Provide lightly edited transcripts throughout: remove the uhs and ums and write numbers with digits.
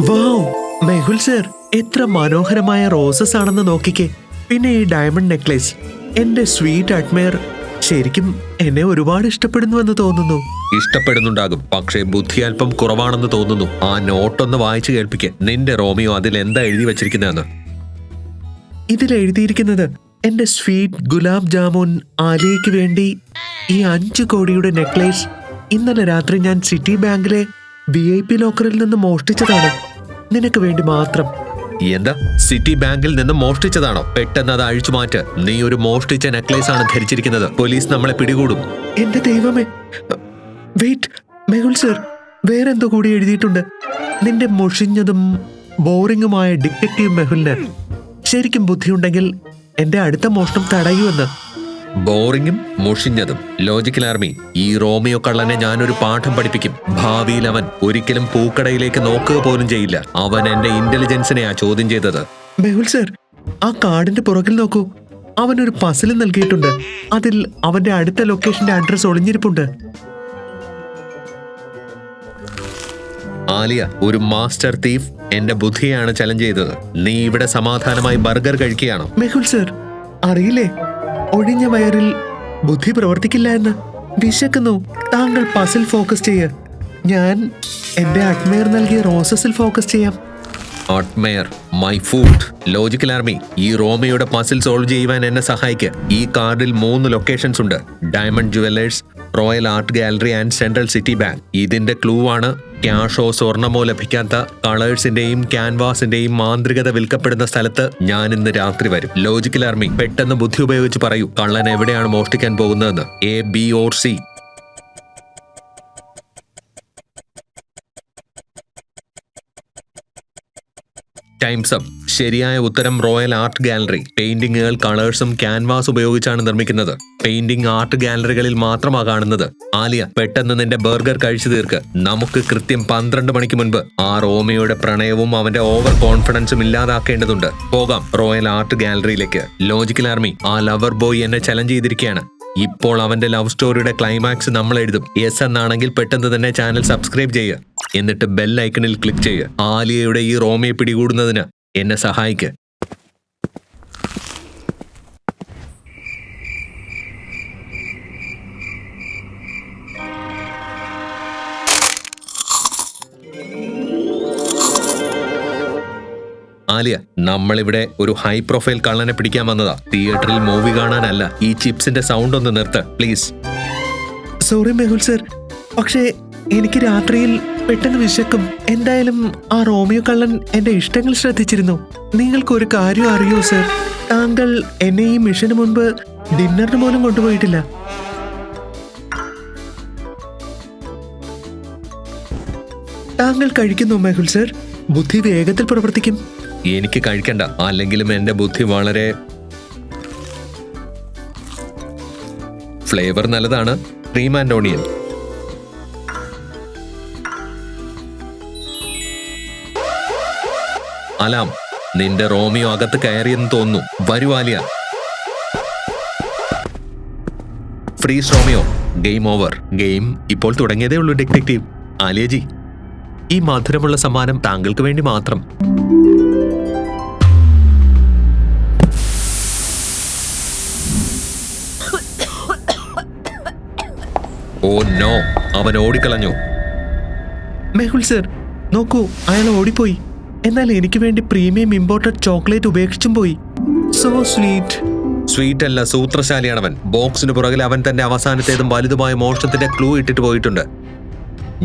വാവ്, Mehul sir, എത്ര മനോഹരമായ roses ആണെന്ന് നോക്കിക്കേ. പിന്നെ ഈ ഡയമണ്ട് നെക്ലേസ്. എന്റെ സ്വീറ്റ് അഡ്മയർ ശരിക്കും എന്നെ ഒരുപാട് ഇഷ്ടപ്പെടുന്നുവെന്ന് തോന്നുന്നു. ഇഷ്ടപ്പെടുന്നുണ്ടാകും, പക്ഷേ ബുദ്ധി അല്പം കുറവാണെന്ന് തോന്നുന്നു. ആ നോട്ടൊന്ന് വായിച്ചു കേൾപ്പിക്കെ. നിന്റെ റോമിയോ അതിൽ എന്താ എഴുതി വെച്ചിരിക്കുന്നതെന്ന്. ഇതിൽ എഴുതിയിരിക്കുന്നത്, എന്റെ സ്വീറ്റ് ഗുലാബ് ജാമുൻ ആലിയയ്ക്ക് വേണ്ടി ഈ 5 കോടിയുടെ നെക്ലേസ് ഇന്നലെ രാത്രി ഞാൻ സിറ്റി ബാങ്കിലെ VIP ലോക്കറിൽ നിന്ന് മോഷ്ടിച്ചതാണ്. നിനക്ക് വേണ്ടി മാത്രം. എന്താ, സിറ്റി ബാങ്കിൽ നിന്ന് മോഷ്ടിച്ചതാണോ? പെട്ടെന്ന് അത് അഴിച്ചു മാറ്റ്. നീ ഒരു മോഷ്ടിച്ച നെക്ലേസ് ആണ് ധരിച്ചിരിക്കുന്നത്. പോലീസ് നമ്മളെ പിടികൂടും. എന്റെ ദൈവമേ. വെയിറ്റ് മെഹുൽ സർ, വേറെന്തോ കൂടി എഴുതിയിട്ടുണ്ട്. നിന്റെ മുഷിഞ്ഞതും ബോറിങ്ങുമായ ഡിറ്റക്റ്റീവ് മെഹുലിന് ശരിക്കും ബുദ്ധിയുണ്ടെങ്കിൽ എന്റെ അടുത്ത മോഷണം തടയുമെന്ന്. ബോറിങ്ങും മുഷിഞ്ഞതും. ലോജിക്കൽ ആർമി, ഈ റോമിയോ കള്ളനെ ഞാനൊരു പാഠം പഠിപ്പിക്കും. ഭാവിയിൽ അവൻ ഒരിക്കലും പൂക്കടയിലേക്ക് നോക്കുക പോലും ചെയ്യില്ല. അവൻ എന്റെ ഇന്റലിജൻസിനെയാ ചോദ്യം ചെയ്തത്. മെഹുൽ സർ, ആ കാർഡിന്റെ പുറകിൽ നോക്കൂ. അവനൊരു പസിൽ നൽകിയിട്ടുണ്ട്. അതിൽ അവന്റെ അടുത്ത ലൊക്കേഷന്റെ അഡ്രസ് ഒളിഞ്ഞിരിപ്പുണ്ട്. ആലിയ, ഒരു മാസ്റ്റർ തീഫ് എന്റെ ബുദ്ധിയാണ് ചലഞ്ച് ചെയ്തത്. നീ ഇവിടെ സമാധാനമായി ബർഗർ കഴിക്കുകയാണോ? മെഹുൽ സർ, അറിയില്ലേ, ഒഴിഞ്ഞ വയറിൽ ബുദ്ധി പ്രവർത്തിക്കില്ല എന്ന്. വിശക്കുന്നു. താങ്കൾ പസിൽ ഫോക്കസ് ചെയ്യ. ഞാൻ എന്റെ അഡ്മയർ നൽകിയ റോസസിൽ ഫോക്കസ് ചെയ്യാം. Admire, my food. Logical army, ഈ റോമിയോയുടെ പസിൽ സോൾവ് ചെയ്യുവാൻ എന്നെ സഹായിക്കുക. ഈ കാർഡിൽ 3 ലൊക്കേഷൻസ് ഉണ്ട്: diamond jewellers, royal art gallery and central city bank. ഇതിന്റെ ക്ലൂ ആണ് ക്യാഷോ സ്വർണമോ ലഭിക്കാത്ത കളേഴ്സിന്റെയും ക്യാൻവാസിന്റെയും മാന്ത്രികത വിൽക്കപ്പെടുന്ന സ്ഥലത്ത് ഞാൻ ഇന്ന് രാത്രി വരും. ലോജിക്കൽ ആർമി, പെട്ടെന്ന് ബുദ്ധി ഉപയോഗിച്ച് പറയൂ, കള്ളൻ എവിടെയാണ് മോഷ്ടിക്കാൻ പോകുന്നതെന്ന്. A, B or C? Times up. ശരിയായ ഉത്തരം റോയൽ ആർട്ട് ഗാലറി. പെയിന്റിങ്ങുകൾ കളേഴ്സും ക്യാൻവാസ് ഉപയോഗിച്ചാണ് നിർമ്മിക്കുന്നത്. പെയിന്റിംഗ് ആർട്ട് ഗാലറികളിൽ മാത്രമാണ് കാണുന്നത്. ആലിയ, പെട്ടെന്ന് നിന്റെ ബർഗർ കഴിച്ചു തീർക്ക്. നമുക്ക് കൃത്യം 12 മണിക്ക് മുൻപ് ആ റോമിയോയുടെ പ്രണയവും അവന്റെ ഓവർ കോൺഫിഡൻസും ഇല്ലാതാക്കേണ്ടതുണ്ട്. പോകാം റോയൽ ആർട്ട് ഗാലറിയിലേക്ക്. ലോജിക്കൽ ആർമി, ആ ലവർ ബോയ് എന്നെ ചലഞ്ച് ചെയ്തിരിക്കുകയാണ്. ഇപ്പോൾ അവന്റെ ലവ് സ്റ്റോറിയുടെ ക്ലൈമാക്സ് നമ്മൾ എഴുതും. യെസ് എന്നാണെങ്കിൽ പെട്ടെന്ന് തന്നെ ചാനൽ സബ്സ്ക്രൈബ് ചെയ്യുക. എന്നിട്ട് ബെൽ ഐക്കണിൽ ക്ലിക്ക് ചെയ്യുക. ആലിയയുടെ ഈ റോമിയെ പിടികൂടുന്നതിന് എന്നെ സഹായിക്കുക. ആലിയ, നമ്മളിവിടെ ഒരു ഹൈ പ്രൊഫൈൽ കള്ളനെ പിടിക്കാൻ വന്നതാ. തിയേറ്ററിൽ മൂവി കാണാനല്ല. ഈ ചിപ്സിന്റെ സൗണ്ട് ഒന്ന് നിർത്ത് പ്ലീസ്. സോറി മെഹുൽ സർ, പക്ഷേ എനിക്ക് രാത്രിയിൽ പെട്ടെന്ന് വിശക്കും. എന്തായാലും ആ റോമിയോ കള്ളൻ എന്റെ ഇഷ്ടങ്ങൾ ശ്രദ്ധിച്ചിരുന്നു. നിങ്ങൾക്കൊരു കാര്യം അറിയോ സർ? താങ്കൾ എന്നെ ഈ മിഷന് മുൻപ് ഡിന്നറിന് പോലും കൊണ്ടുപോയിട്ടില്ല. താങ്കൾ കഴിക്കുന്നു മെഹുൽ സർ. ബുദ്ധി വേഗത്തിൽ പ്രവർത്തിക്കും. എനിക്ക് കഴിക്കണ്ട. അല്ലെങ്കിലും എന്റെ ബുദ്ധി വളരെ ഫ്ലേവർ നല്ലതാണ്. Cream and onion. അലാം, നിന്റെ റോമിയോ അകത്ത് കയറിയെന്ന് തോന്നുന്നു. വരൂ Alia. Freeze Romeo. Game over. Game ഇപ്പോൾ തുടങ്ങിയതേ ഉള്ളൂ ഡിറ്റക്റ്റീവ്. ആലിയജി, ഈ മധുരമുള്ള സമ്മാനം താങ്കൾക്ക് വേണ്ടി മാത്രം. ഓ നോ, അവൻ ഓടിക്കളഞ്ഞു. മെഹുൽ സർ, നോക്കൂ, അയാൾ ഓടിപ്പോയി. എന്നാൽ എനിക്ക് വേണ്ടി പ്രീമിയം ഇമ്പോർട്ടഡ് ചോക്ലേറ്റ് ഉപേക്ഷിച്ചും പോയി. So sweet. സ്വീറ്റ് അല്ല, സൂത്രശാലിയാണവൻ. ബോക്സിന് പുറകിൽ അവൻ തന്റെ അവസാനത്തേതും വലുതുമായ മോഷണത്തിന്റെ ക്ലൂ ഇട്ടിട്ട് പോയിട്ടുണ്ട്.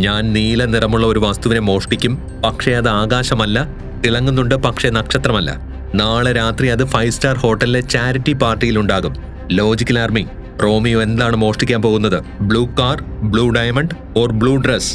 ഞാൻ നീല നിറമുള്ള ഒരു വസ്തുവിനെ മോഷ്ടിക്കും, പക്ഷേ അത് ആകാശമല്ല. തിളങ്ങുന്നുണ്ട്, പക്ഷേ നക്ഷത്രമല്ല. നാളെ രാത്രി അത് 5 സ്റ്റാർ ഹോട്ടലിലെ ചാരിറ്റി പാർട്ടിയിൽ ഉണ്ടാകും. ലോജിക്കൽ ആർമി, റോമിയോ എന്താണ് മോഷ്ടിക്കാൻ പോകുന്നത്? Blue car, blue diamond or blue dress?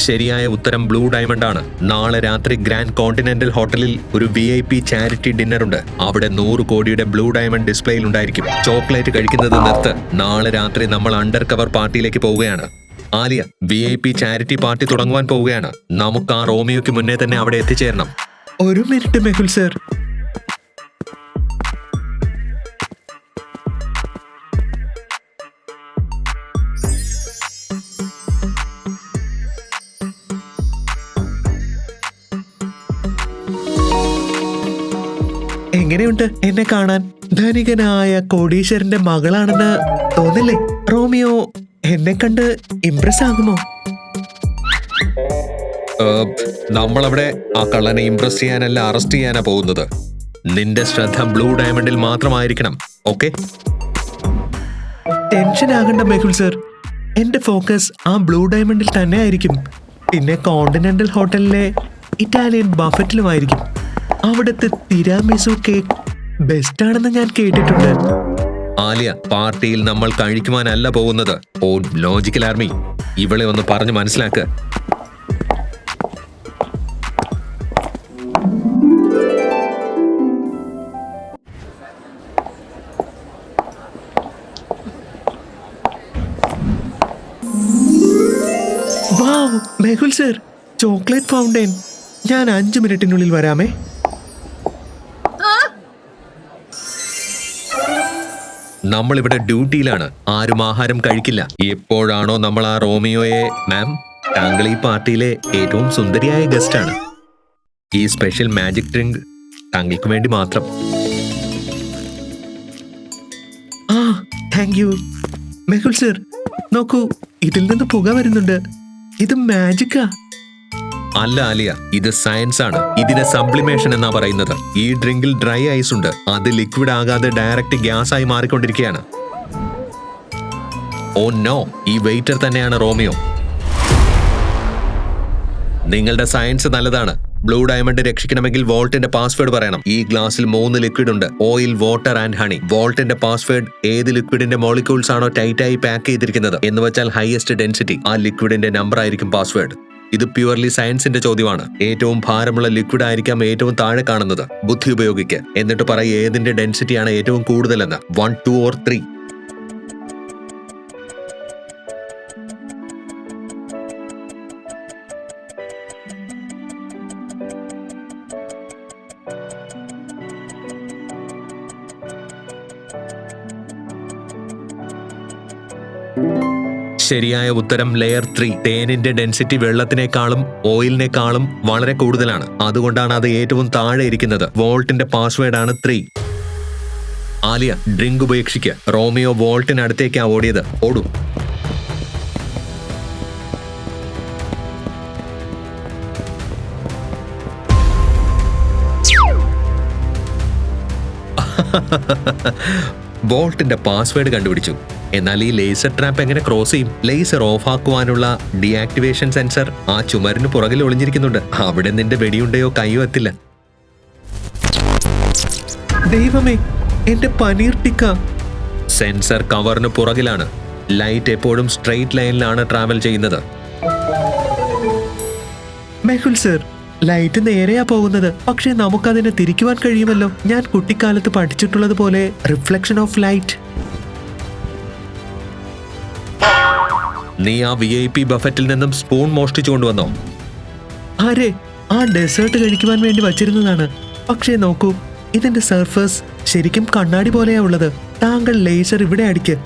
ശരിയായ ഉത്തരം ബ്ലൂ ഡയമണ്ട് ആണ്. നാളെ രാത്രി ഗ്രാൻഡ് കോണ്ടിനെന്റൽ ഹോട്ടലിൽ ഒരു VIP ചാരിറ്റി ഡിന്നർ ഉണ്ട്. അവിടെ 100 കോടിയുടെ ബ്ലൂ ഡയമണ്ട് ഡിസ്പ്ലേയിൽ ഉണ്ടായിരിക്കും. ചോക്ലേറ്റ് കഴിക്കുന്നത് നിർത്ത്. നാളെ രാത്രി നമ്മൾ അണ്ടർ കവർ പാർട്ടിയിലേക്ക് പോവുകയാണ്. ആലിയ, VIP ചാരിറ്റി പാർട്ടി തുടങ്ങുവാൻ പോവുകയാണ്. നമുക്ക് ആ റോമിയോയ്ക്ക് മുന്നേ തന്നെ അവിടെ എത്തിച്ചേരണം. ഒരു മിനിറ്റ് മെഹുൽ സർ, എങ്ങനെയുണ്ട് എന്നെ കാണാൻ? ധനികനായ കോടീശ്വരന്റെ മകളാണെന്ന് തോന്നില്ലേ? റോമിയോ എന്നെ കണ്ട് ഇംപ്രസ് ആകുമോ? നമ്മളവിടെ ആ കള്ളനെ ഇംപ്രസ് ചെയ്യാനല്ല അറസ്റ്റ് ചെയ്യാനാ പോകുന്നത്. നിന്റെ ശ്രദ്ധ ബ്ലൂ ഡയമണ്ടിൽ മാത്രമായിരിക്കണം. ഓക്കെ? ടെൻഷൻ ആകണ്ട മെഹുൽ സർ, എന്റെ ഫോക്കസ് ആ ബ്ലൂ ഡയമണ്ടിൽ തന്നെ ആയിരിക്കും. പിന്നെ കോണ്ടിനെന്റൽ ഹോട്ടലിലെ ഇറ്റാലിയൻ ബഫറ്റിലുമായിരിക്കും. അവിടുത്തെ തിരാമിസു കേക്ക് ബെസ്റ്റ് ആണെന്ന് ഞാൻ കേട്ടിട്ടുണ്ട്. ആലിയ, പാർട്ടിയിൽ നമ്മൾ കഴിക്കുവാനല്ല പോകുന്നത്. ഓ ലോജിക്കൽ ആർമി, ഇവളെ ഒന്ന് പറഞ്ഞു മനസ്സിലാക്ക്. വാവ് മെഹുൽ സർ, ചോക്ലേറ്റ് ഫൗണ്ടൈൻ. ഞാൻ 5 മിനിറ്റിനുള്ളിൽ വരാമേ. നമ്മളിവിടെ ഡ്യൂട്ടിയിലാണ്. ആരും ആഹാരം കഴിക്കില്ല. എപ്പോഴാണോ നമ്മൾ ആ റോമിയോയെ, മാം, താങ്കൾ ഈ പാർട്ടിയിലെ ഏറ്റവും സുന്ദരിയായ ഗസ്റ്റ് ആണ്. ഈ സ്പെഷ്യൽ മാജിക് ഡ്രിങ്ക് താങ്കൾക്ക് വേണ്ടി മാത്രം. ആ താങ്ക് യു. മെഹുൽ സർ നോക്കൂ, ഇതിൽ നിന്ന് പുക വരുന്നുണ്ട്. ഇത് മാജിക്കാ. അല്ല ആലിയ, ഇത് സയൻസ് ആണ്. ഇതിനെ സബ്ലിമേഷൻ എന്നാ പറയുന്നത്. ഈ ഡ്രിങ്കിൽ ഡ്രൈ ഐസ് ഉണ്ട്. അത് ലിക്വിഡ് ആകാതെ ഡയറക്റ്റ് ഗ്യാസ് ആയി മാറിക്കൊണ്ടിരിക്കുകയാണ്. ഓ നോ, ഈ വെയിറ്റർ തന്നെയാണ് റോമിയോ. നിങ്ങളുടെ സയൻസ് നല്ലതാണ്. ബ്ലൂ ഡയമണ്ട് രക്ഷിക്കണമെങ്കിൽ വോൾട്ടിന്റെ പാസ്വേഡ് പറയണം. ഈ ഗ്ലാസ്സിൽ 3 ലിക്വിഡ് ഉണ്ട്: ഓയിൽ, വാട്ടർ ആൻഡ് ഹണി. വോൾട്ടിന്റെ പാസ്വേഡ് ഏത് ലിക്വിഡിന്റെ മോളിക്യൂൾസ് ആണോ ടൈറ്റായി പാക്ക് ചെയ്തിരിക്കുന്നത് എന്ന് വെച്ചാൽ ഹയസ്റ്റ് ഡെൻസിറ്റി, ആ ലിക്വിഡിന്റെ നമ്പർ ആയിരിക്കും പാസ്വേഡ്. ഇത് പ്യുവർലി സയൻസിന്റെ ചോദ്യമാണ്. ഏറ്റവും ഭാരമുള്ള ലിക്വിഡ് ആയിരിക്കാം ഏറ്റവും താഴെ കാണുന്നത്. ബുദ്ധി ഉപയോഗിക്കുക, എന്നിട്ട് പറയും ഏതിന്റെ ഡെൻസിറ്റിയാണ് ഏറ്റവും കൂടുതലെന്ന്. 1, 2 or 3. ശരിയായ ഉത്തരം ലെയർ 3. തേനിന്റെ ഡെൻസിറ്റി വെള്ളത്തിനേക്കാളും ഓയിലിനേക്കാളും വളരെ കൂടുതലാണ്. അതുകൊണ്ടാണ് അത് ഏറ്റവും താഴെ ഇരിക്കുന്നത്. വോൾട്ടിന്റെ പാസ്വേഡ് ആണ് 3. ആലിയ, ഡ്രിങ്ക് ഉപേക്ഷിക്കുക. റോമിയോ വോൾട്ടിനടുത്തേക്കാ ഓടിയത്. ഓടൂ. വോൾട്ടിന്റെ പാസ്വേഡ് കണ്ടുപിടിച്ചു. എന്നാൽ ഈ ലേസർ ട്രാപ്പ് എങ്ങനെ ക്രോസ് ചെയ്യും? ലേസർ ഓഫ് ആക്കുവാനുള്ള ഡീആക്ടിവേഷൻ സെൻസർ ആ ചുമരിന് പുറകിൽ ഒളിഞ്ഞിരിക്കുന്നുണ്ട്. അവിടെ നിന്റെ വെടിയുണ്ടയോ കയ്യോ എത്തില്ല. ദൈവമേ, എന്റെ പനീർ ടിക്ക. സെൻസർ കവറിന് പുറകിലാണ്. ലൈറ്റ് എപ്പോഴും സ്ട്രെയിറ്റ് ലൈനിലാണ് ട്രാവൽ ചെയ്യുന്നത്. മെഹുൽ സർ, ലൈറ്റ് നേരെയാ പോകുന്നത്. പക്ഷെ നമുക്കതിനെ തിരിക്കുവാൻ കഴിയുമല്ലോ. ഞാൻ കുട്ടിക്കാലത്ത് പഠിച്ചിട്ടുള്ളത് പോലെ റിഫ്ലക്ഷൻ ഓഫ് ലൈറ്റ്. നീ ആ VIP ബഫറ്റിൽ നിന്നും സ്പൂൺ മോഷ്ടിച്ചു കൊണ്ടുവന്നോ? ആരെ? ആ ഡെസേർട്ട് കഴിക്കുവാൻ വേണ്ടി വച്ചിരുന്നതാണ്. പക്ഷേ നോക്കൂ, ഇതിന്റെ സർഫസ് ശരിക്കും കണ്ണാടി പോലെയാ ഉള്ളത്. താങ്കൾ ലേസർ ഇവിടെ അടിക്ക്.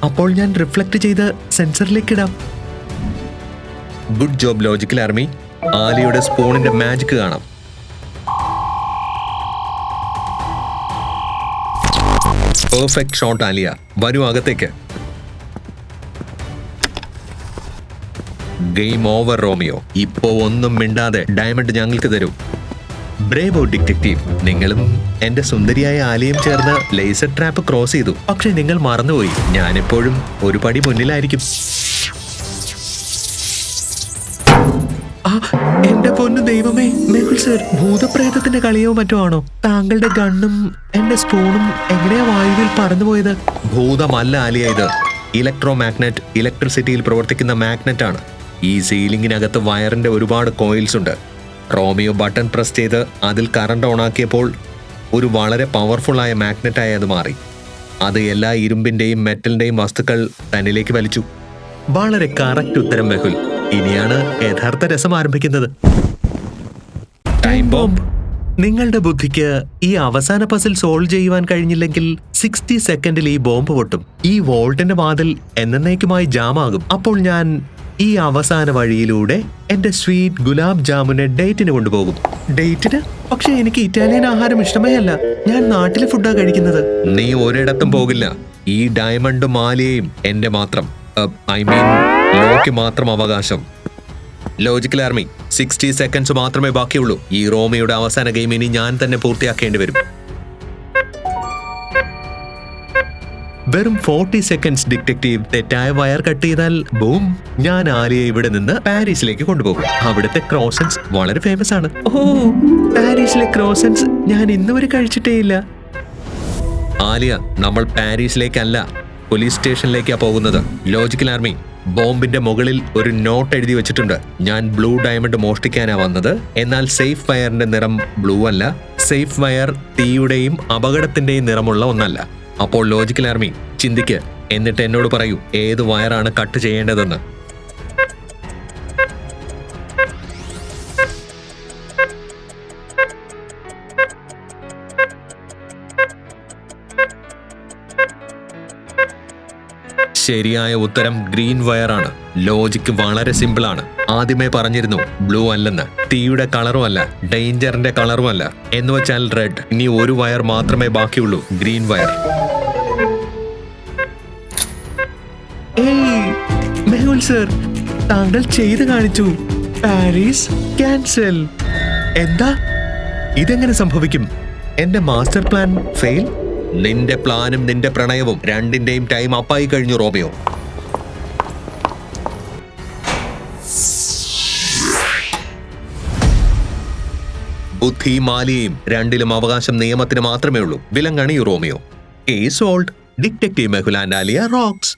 അപ്പോൾ ഞാൻ റിഫ്ലക്ട് ചെയ്ത് സെൻസറിലേക്ക് ഇടാം. Good job logical army. ആലിയുടെ സ്പൂണിന്റെ മാജിക് കാണാം. Perfect shot Alia. വരൂ അകത്തേക്ക്. Game over Romeo. ഇപ്പോ ഒന്നും മിണ്ടാതെ ഡയമണ്ട് ഞങ്ങൾക്ക് തരൂ. ബ്രേവോ ഡിറ്റക്റ്റീവ്, നിങ്ങളും എന്റെ സുന്ദരിയായ ആലിയും ചേർന്ന് ലേസർ ട്രാപ്പ് ക്രോസ് ചെയ്തു. പക്ഷെ നിങ്ങൾ മറന്നുപോയി, ഞാനെപ്പോഴും ഒരു പടി മുന്നിലായിരിക്കും. എന്റെ പൊന്നു ദൈവമേ, മെഹുൽ സർ, ഭൂതപ്രേതത്തിന്റെ കളിയോ മറ്റോ ആണോ? താങ്കളുടെ ഗണ്ണും എന്റെ സ്പൂണും എങ്ങനെയാ വായുവിൽ പറന്നുപോയത്? ഭൂതമല്ല ആലിയ, ഇത് ഇലക്ട്രോ മാഗ്നറ്റ്. ഇലക്ട്രിസിറ്റിയിൽ പ്രവർത്തിക്കുന്ന മാഗ്നറ്റ് ആണ്. ഈ സീലിംഗിനകത്ത് വയറിന്റെ ഒരുപാട് കോയിൽസ് ഉണ്ട്. റോമിയോ ബട്ടൺ പ്രസ് ചെയ്ത് അതിൽ കറണ്ട് ഓണാക്കിയപ്പോൾ ഒരു വളരെ പവർഫുള്ളായ മാഗ്നറ്റായി അത് മാറി. അത് എല്ലാ ഇരുമ്പിന്റെയും മെറ്റലിന്റെയും വസ്തുക്കൾ തന്നിലേക്ക് വലിച്ചു. വളരെ കറക്റ്റ് ഉത്തരം മെഹുൽ. ഇനിയാണ് യഥാർത്ഥ രസം ആരംഭിക്കുന്നത്. Time bomb. നിങ്ങളുടെ ബുദ്ധിക്ക് ഈ അവസാന പസിൽ സോൾവ് ചെയ്യുവാൻ കഴിഞ്ഞില്ലെങ്കിൽ 60 സെക്കൻഡിൽ ഈ ബോംബ് പൊട്ടും. ഈ വോൾട്ടിന്റെ വാതിൽ എന്നേക്കുമായി ജാമാകും. അപ്പോൾ ഞാൻ ഈ അവസാന വഴിയിലൂടെ എന്റെ സ്വീറ്റ് ഗുലാബ് ജാമുനെ ഡേറ്റിന് കൊണ്ടുപോകും. ഡേറ്റിന്? പക്ഷെ എനിക്ക് ഇറ്റാലിയൻ ആഹാരം ഇഷ്ടമേ അല്ല. ഞാൻ നാട്ടിലെ ഫുഡാ കഴിക്കുന്നത്. നീ ഒരിടത്തും പോകില്ല. ഈ ഡയമണ്ടും മാലയും എന്റെ മാത്രം, ഐ മീൻ ലോയ്ക്ക് മാത്രം അവകാശം. ലോജിക്കൽ ആർമി, 60 സെക്കൻഡ്സ് മാത്രമേ ബാക്കിയുള്ളൂ. ഈ റോമിയുടെ അവസാന ഗെയിം ഇനി ഞാൻ തന്നെ പൂർത്തിയാക്കേണ്ടി വരും. വെറും 40 സെക്കൻഡ്സ് ഡിറ്റക്റ്റീവ്. തെറ്റായ വയർ കട്ട് ചെയ്താൽ ബൂം, ഞാൻ ആലിയെ ഇവിടെ നിന്ന് പാരീസിലേക്ക് കൊണ്ടുപോകും. അവിടുത്തെ ക്രോസൻസ് വളരെ ഫേമസ് ആണ്. ഓ, പാരീസിലെ ക്രോസൻസ് ഞാൻ ഇന്നുവരെ കഴിച്ചിട്ടേ ഇല്ല. ആലിയ, നമ്മൾ പാരീസിലേക്കല്ല, പോലീസ് സ്റ്റേഷനിലേക്കാ പോകുന്നത്. ലോജിക്കൽ ആർമി, ബോംബിന്റെ മുകളിൽ ഒരു നോട്ട് എഴുതി വെച്ചിട്ടുണ്ട്. ഞാൻ ബ്ലൂ ഡയമണ്ട് മോഷ്ടിക്കാനാ വന്നത്. എന്നാൽ സേഫ് വയറിന്റെ നിറം ബ്ലൂ അല്ല. സേഫ് വയർ തീയുടെയും അപകടത്തിന്റെയും നിറമുള്ള ഒന്നല്ല. അപ്പോൾ ലോജിക്കൽ ആർമി, ചിന്തിക്ക്, എന്നിട്ട് എന്നോട് പറയൂ ഏത് വയറാണ് കട്ട് ചെയ്യേണ്ടതെന്ന്. ശരിയായ ഉത്തരം ഗ്രീൻ വയറാണ്. ലോജിക്ക് വളരെ സിമ്പിൾ ആണ്. ആദ്യമേ പറഞ്ഞിരുന്നു ബ്ലൂ അല്ലെന്ന്. തീയുടെ കളറും അല്ല, ഡേഞ്ചറിന്റെ കളറും അല്ല. എന്ന് വെച്ചാൽ റെഡ്. ഇനി ഒരു വയർ മാത്രമേ ബാക്കിയുള്ളൂ, ഗ്രീൻ വയർ. ഏയ് മെഹുൽ സർ, താങ്കൾ ചെയ്ത് കാണിച്ചു. Paris cancel. എന്താ? ഇതെങ്ങനെ സംഭവിക്കും? എന്റെ മാസ്റ്റർ പ്ലാൻ ഫെയിൽ? നിന്റെ പ്ലാനും നിന്റെ പ്രണയവും രണ്ടിന്റെയും ടൈം അപ്പായി കഴിഞ്ഞു റോമിയോ. ബുദ്ധിയും മാലിയും രണ്ടിലും അവകാശം നിയമത്തിന് മാത്രമേ ഉള്ളൂ. വിലങ്ങണി Romeo. Case solved. Detective Mehul and Alia rocks.